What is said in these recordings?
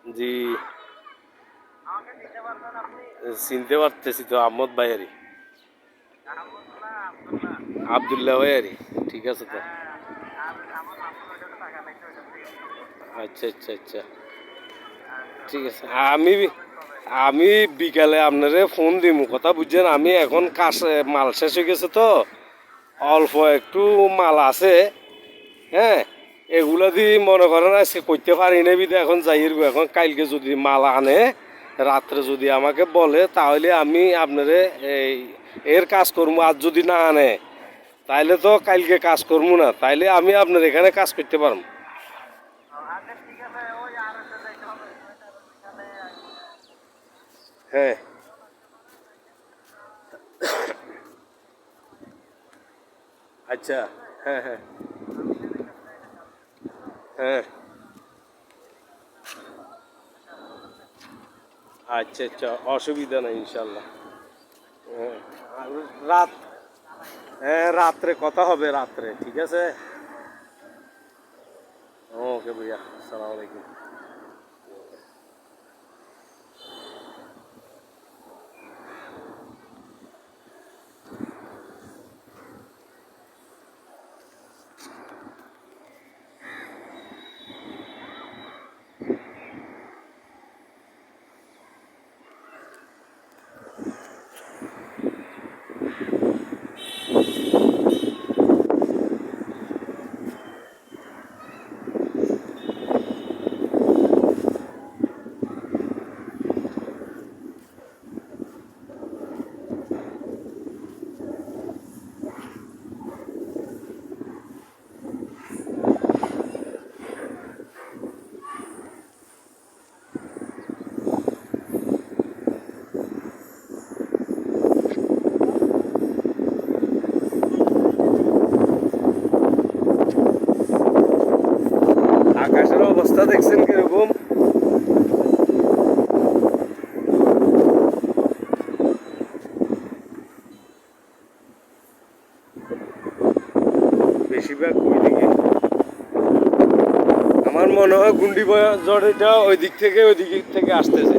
জি, চিনতে পারতেছি তো, আহমদ ভাইয়ারি, আবদুল্লাহ ভাইয়ারি। ঠিক আছে তো। আচ্ছা আচ্ছা আচ্ছা, ঠিক আছে। আমি আমি বিকালে আপনারে ফোন দিমু, কথা বুঝছেন। আমি এখন কাজ মাল শেষ হয়ে গেছে তো, অল্প একটু মাল আছে। হ্যাঁ, এগুলা দিয়ে মনে করেন আজকে করতে পারি না, বিধে এখন যাইব। এখন কালকে যদি মাল আনে, রাত্রে যদি আমাকে বলে, তাহলে আমি আপনারে এই এর কাজ করবো। আর যদি না আনে, তাইলে তো কালকে কাজ করবো না, তাইলে আমি আপনার এখানে কাজ করতে পারবো। হ্যাঁ আচ্ছা, হ্যাঁ হ্যাঁ হ্যাঁ, আচ্ছা আচ্ছা, অসুবিধা নেই ইনশাল্লাহ। হ্যাঁ, আর রাত, হ্যাঁ রাত্রে কথা হবে, রাত্রে, ঠিক আছে। ওকে ভাইয়া, আসসালামু আলাইকুম। আকাশের অবস্থা দেখছেন কিরকম? বেশিরভাগ ওই দিকে, আমার মনে হয় গুন্ডি ঝড়টা ওই দিক থেকে, ওই দিক থেকে আসতেছে।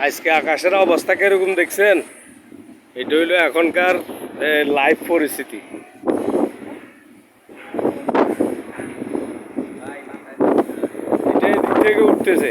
আজকে আকাশের অবস্থা কিরকম দেখছেন? এটা হইলো এখনকার লাইভ পরিস্থিতি। এটা এদিক থেকে উঠতেছে।